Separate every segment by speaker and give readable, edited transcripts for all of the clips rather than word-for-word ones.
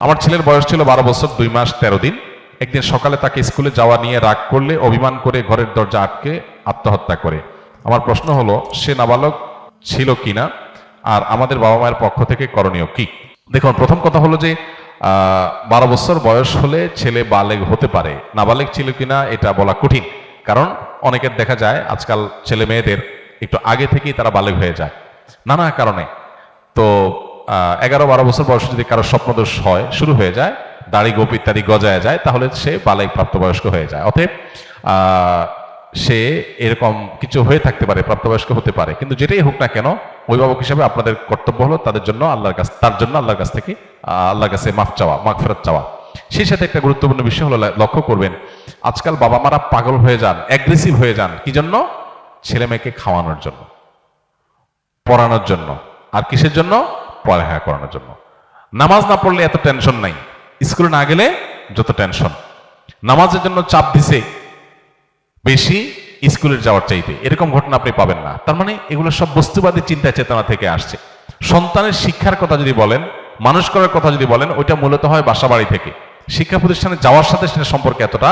Speaker 1: আমার ছেলের বয়স ছিল 12 বছর 2 মাস 13 দিন। একদিন সকালে তাকে স্কুলে যাওয়া নিয়ে রাগ করলে অভিমান করে ঘরের দরজা আটকে আত্মহত্যা করে। আমার প্রশ্ন হলো, সে নাবালক ছিল কিনা আর আমাদের বাবা মায়ের পক্ষ থেকে করণীয় কি? দেখুন, প্রথম কথা হলো যে 12 বছর বয়স হলে ছেলে বালেগ হতে পারে, নাবালেগ ছিল কিনা এটা বলা কঠিন। কারণ অনেকের দেখা যায় আজকাল ছেলে মেয়েদের একটু আগে থেকেই তারা বালেগ হয়ে যায় নানা কারণে। তো 11-12 বছর বয়সে যদি কারো স্বপ্নদোষ হয়, শুরু হয়ে যায়, দাড়ি গোপ ইত্যাদি গজায় যায়, তাহলে সে বালেগ প্রাপ্তবয়স্ক হয়ে যায়। অতএব সে এরকম কিছু হয়ে থাকতে পারে, প্রাপ্তবয়স্ক হতে পারে। কিন্তু যেটাই হোক না কেন, অভিভাবক হিসেবে আপনাদের কর্তব্য হলো তার জন্য আল্লাহর কাছ থেকে আল্লাহর কাছে মাগফিরাত চাওয়া। সেই সাথে একটা গুরুত্বপূর্ণ বিষয় হলো, লক্ষ্য করবেন আজকাল বাবা মারা পাগল হয়ে যান, অ্যাগ্রেসিভ হয়ে যান। কি জন্য? ছেলে মেয়েকে খাওয়ানোর জন্য, পড়ানোর জন্য। আর কিসের জন্য? পড়ালেখা করানোর জন্য। নামাজ না পড়লে এত টেনশন নাই, স্কুলে না গেলে যত টেনশন। নামাজের জন্য চাপ দিছে বেশি স্কুলের যাওয়ার চাইতে, এরকম ঘটনা আপনি পাবেন না। তার মানে এগুলো সব বস্তুবাদী চিন্তা চেতনা থেকে আসছে। সন্তানের শিক্ষার কথা যদি বলেন, মানুষ করার কথা যদি বলেন, ওইটা মূলত হয় বাসা বাড়ি থেকে। শিক্ষা প্রতিষ্ঠানে যাওয়ার সাথে সেটা সম্পর্কে এতটা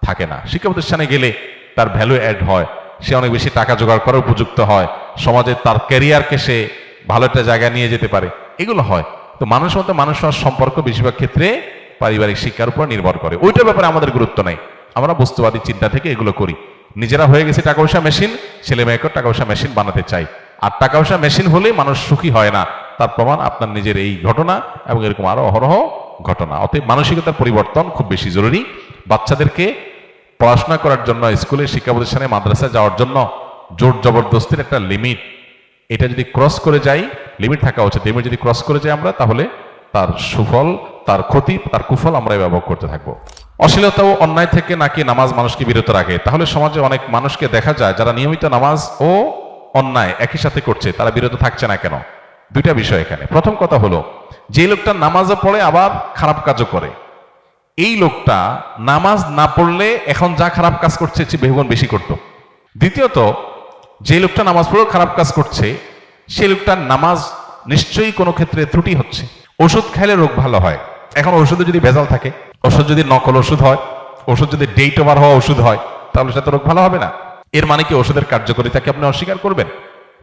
Speaker 1: থাকে না। শিক্ষা প্রতিষ্ঠানে গেলে তার ভ্যালু অ্যাড হয়, সে অনেক বেশি টাকা জোগাড় করার উপযুক্ত হয়, সমাজে তার ক্যারিয়ারকে সে ভালো একটা জায়গায় নিয়ে যেতে পারে, এগুলো হয়। তো মানুষ মতো মানুষ হওয়ার সম্পর্ক বেশিরভাগ ক্ষেত্রে পারিবারিক শিক্ষার উপর নির্ভর করে। ওইটার ব্যাপারে আমাদের গুরুত্ব নেই, আমরা বস্তুবাদী চিন্তা থেকে এগুলো করি। নিজেরা হয়ে গেছে টাকা পয়সা মেশিন, ছেলে মেয়েকেও টাকা পয়সা মেশিন বানাতে চাই। আর টাকা পয়সা মেশিন হলে মানুষ সুখী হয় না, তার প্রমাণ আপনার নিজের এই ঘটনা এবং এরকম আরো অহরহ ঘটনা। অতএব মানসিকতার পরিবর্তন খুব বেশি জরুরি। বাচ্চাদেরকে পড়াশোনা করার জন্য, স্কুলে শিক্ষা প্রতিষ্ঠানে মাদ্রাসায় যাওয়ার জন্য জোর জবরদস্তির একটা লিমিট, এটা যদি ক্রস করে যাই, লিমিট থাকা উচিত, লিমিট যদি ক্রস করে যাই আমরা, তাহলে তার সুফল, তার ক্ষতি, তার কুফল আমরা ব্যবহার করতে থাকবো। অশ্লীলতা ও অন্যায় থেকে নাকি নামাজ মানুষকে বিরত রাখে? তাহলে সমাজে অনেক মানুষকে দেখা যায় যারা নিয়মিত নামাজ ও অন্যায় একই সাথে করছে, তারা বিরত থাকছে না কেন? দুইটা বিষয় এখানে। প্রথম কথা হলো, যে লোকটা নামাজও পড়ে আবার খারাপ কাজও করে, এই লোকটা নামাজ না পড়লে এখন যা খারাপ কাজ করছে বহুগুণ বেশি করত। দ্বিতীয়ত, যে লোকটা নামাজ পড়েও খারাপ কাজ করছে, সে লোকটার নামাজ নিশ্চয়ই কোনো ক্ষেত্রে ত্রুটি হচ্ছে। ওষুধ খাইলে রোগ ভালো হয়, এখন ওষুধে যদি ভেজাল থাকে, ওষুধ যদি নকল ওষুধ হয়, ওষুধ যদি ডেট ওভার হওয়া ওষুধ হয়, তাহলে সেটা রোগ ভালো হবে না। এর মানে কি ওষুধের কার্যকারিতাকে আপনি অস্বীকার করবেন,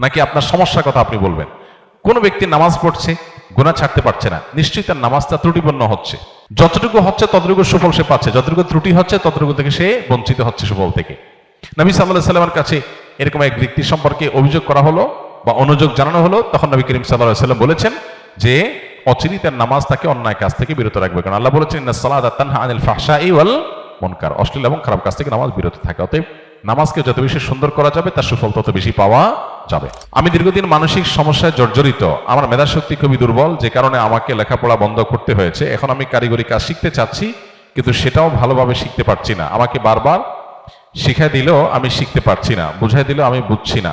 Speaker 1: নাকি আপনার সমস্যার কথা আপনি বলবেন? কোন ব্যক্তি নামাজ পড়ছে, গুনাহ ছাড়তে পারছে না, নিশ্চয়ই তার নামাজটা ত্রুটিপূর্ণ হচ্ছে। যতটুকু হচ্ছে ততটুকু সুফল সে পাচ্ছে, যতটুকু ত্রুটি হচ্ছে ততটুকু থেকে সে বঞ্চিত হচ্ছে সুফল থেকে। নবী সাল্লাল্লাহু আলাইহি সাল্লামের কাছে এরকম এক ব্যক্তি সম্পর্কে অভিযোগ করা হলো বা অনুযোগ জানানো হলো, তখন নবী করিম সাল্লাল্লাহু আলাইহি সাল্লাম বলেছেন যে অচিরেই তার নামাজ তাকে অন্যায় কাজ থেকে বিরত রাখবে। কারণ আল্লাহ বলেছেন, ইন্নাস সালাতা তানহা আনিল ফাহশাই ওয়াল মুনকার, অশ্লীল এবং খারাপ কাজ থেকে নামাজ বিরত থাকে। অতএব নামাজকে যত বেশি সুন্দর করা যাবে, তার সুফল তত বেশি পাওয়া যাবে। আমি দীর্ঘদিন মানসিক সমস্যায় জর্জরিত, আমার মেধাশক্তি খুবই দুর্বল, যে কারণে আমাকে লেখাপড়া বন্ধ করতে হয়েছে। এখন আমি কারিগরি কাজ শিখতে চাচ্ছি, কিন্তু সেটাও ভালোভাবে শিখতে পারছি না। আমাকে বারবার শিখাই দিলেও আমি শিখতে পারছি না, বুঝাই দিলেও আমি বুঝছি না,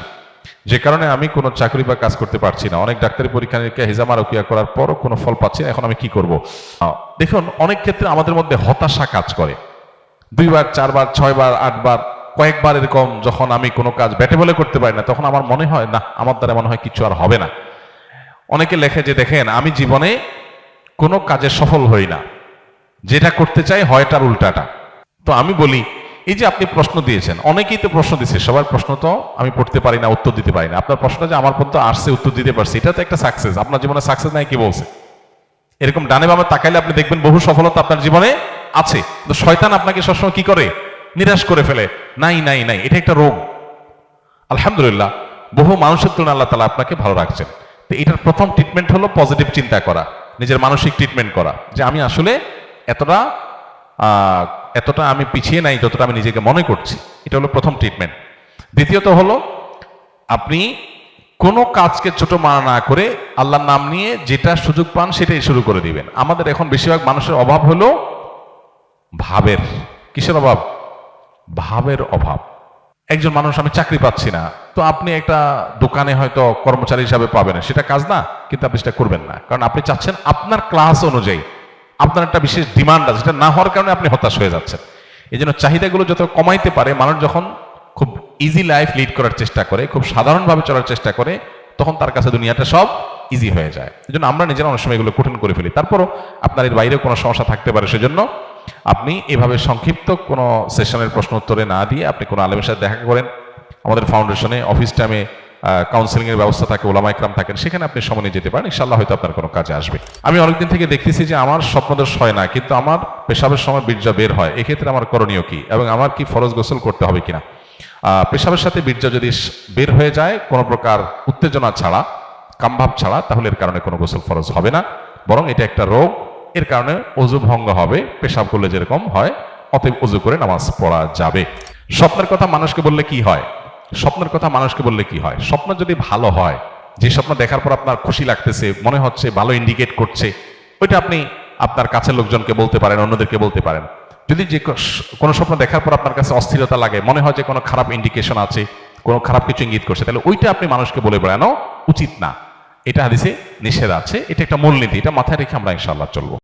Speaker 1: যে কারণে আমি কোনো চাকরি বা কাজ করতে পারছি না। অনেক ডাক্তারি পরীক্ষা নিরীক্ষা, হিজামা রুকিয়া করার পরও কোনো ফল পাচ্ছি না। এখন আমি কি করব? দেখুন, অনেক ক্ষেত্রে আমাদের মধ্যে হতাশা কাজ করে। 2 বার 4 বার 6 বার 8 বার কয়েকবার এরকম যখন আমি কোনো কাজ ব্যাটে বলে করতে পারি না, তখন আমার মনে হয় না, আমার দ্বারা মনে হয় কিছু আর হবে না। অনেকে লেখে যে, দেখেন আমি জীবনে কোনো কাজে সফল হই না, যেটা করতে চাই হয় তার উল্টাটা। তো আমি বলি, এই যে আপনি প্রশ্ন দিয়েছেন, অনেকেই তো প্রশ্ন দিচ্ছে, সবার প্রশ্ন তো আমি পড়তে পারি না, উত্তর দিতে পারি না। আপনার প্রশ্নটা যে আমার পর্যন্ত আসছে, উত্তর দিতে পারছি, এটা তো একটা সাকসেস। আপনার জীবনে সাকসেস নাই কি বলছে? এরকম ডানে বামে তাকাইলে আপনি দেখবেন বহু সফলতা আপনার জীবনে আছে। তো শয়তান আপনাকে সবসময় কি করে? নিরাশ করে ফেলে, নাই নাই নাই, এটা একটা রোগ। আলহামদুলিল্লাহ, বহু মানুষের তুলনায় আল্লাহ তাআলা আপনাকে ভালো রাখছেন। তো এটার প্রথম ট্রিটমেন্ট হলো পজিটিভ চিন্তা করা, নিজের মানসিক ট্রিটমেন্ট করা, যে আমি আসলে এতটা আমি পিছিয়ে নাই যতটা আমি নিজেকে মনে করছি। এটা হলো প্রথম ট্রিটমেন্ট। দ্বিতীয়ত হলো, আপনি কোনো কাজকে ছোট মানা না করে আল্লাহর নাম নিয়ে যেটা সুযোগ পান সেটাই শুরু করে দিবেন। আমাদের এখন বেশিরভাগ মানুষের অভাব হলো ভাবের। কিসের অভাব? ভাবের অভাব। একজন মানুষ, আমি চাকরি পাচ্ছি না, তো আপনি একটা দোকানে হয়তো কর্মচারী হিসাবে পাবেন, সেটা কাজ না, কিন্তু আপনি সেটা করবেন না, কারণ আপনি চাচ্ছেন আপনার ক্লাস অনুযায়ী, আপনার একটা বিশেষ ডিমান্ড আছে, যেটা না হওয়ার কারণে আপনি হতাশ হয়ে যাচ্ছেন। এই জন্য চাহিদাগুলো যত কমাইতে পারে মানুষ, যখন খুব ইজি লাইফ লিড করার চেষ্টা করে, খুব সাধারণভাবে চলার চেষ্টা করে, তখন তার কাছে দুনিয়াটা সব ইজি হয়ে যায়। এই জন্য আমরা নিজেরা অনেক সময় এগুলো কঠিন করে ফেলি। তারপরও আপনার এর বাইরেও কোনো সমস্যা থাকতে পারে, সেজন্য আপনি এভাবে সংক্ষিপ্ত কোনো সেশনের প্রশ্ন উত্তরে না দিয়ে আপনি কোনো আলেমের সাথে দেখা করেন। আমাদের ফাউন্ডেশনে অফিস টাইমে কাউন্সিলিং এর ব্যবস্থা থাকে, ওলামা ইকরাম থাকেন, সেখানে আপনি সময় নিয়ে যেতে পারেন, ইনশাআল্লাহ হয়তো আপনার কোনো কাজে আসবে। আমি অনেকদিন থেকে দেখতেছি যে আমার স্বপ্নদোষ হয় না, কিন্তু আমার পেশাবের সময় বীর্য বের হয়, এক্ষেত্রে আমার করণীয় কি এবং আমার কি ফরজ গোসল করতে হবে কিনা? পেশাবের সাথে বীর্য যদি বের হয়ে যায় কোনো প্রকার উত্তেজনা ছাড়া, কামভাব ছাড়া, তাহলে এর কারণে কোনো গোসল ফরজ হবে না, বরং এটা একটা রোগ, এর কারণে ওযু ভঙ্গ হবে, পেশাব করলে যেরকম হয়, অতএব ওযু করে নামাজ পড়া যাবে। স্বপ্নের কথা মানুষকে বললে কি হয়? স্বপ্নের কথা মানুষকে বললে কি হয়? স্বপ্ন যদি ভালো হয়, যে স্বপ্ন দেখার পর আপনার খুশি লাগতেছে, মনে হচ্ছে ভালো ইন্ডিকেট করছে, ওইটা আপনি আপনার কাছের লোকজনকে বলতে পারেন, অন্যদেরকে বলতে পারেন। যদি যে কোনো স্বপ্ন দেখার পর আপনার কাছে অস্থিরতা লাগে, মনে হয় যে কোনো খারাপ ইন্ডিকেশন আছে, কোনো খারাপ কিছু ইঙ্গিত করছে, তাহলে ওইটা আপনি মানুষকে বলে বেড়ানো উচিত না। এটা হাদিসে নিষেধ আছে, এটা একটা মূলনীতি, এটা মাথায় রেখে আমরা ইনশাআল্লাহ চলবো।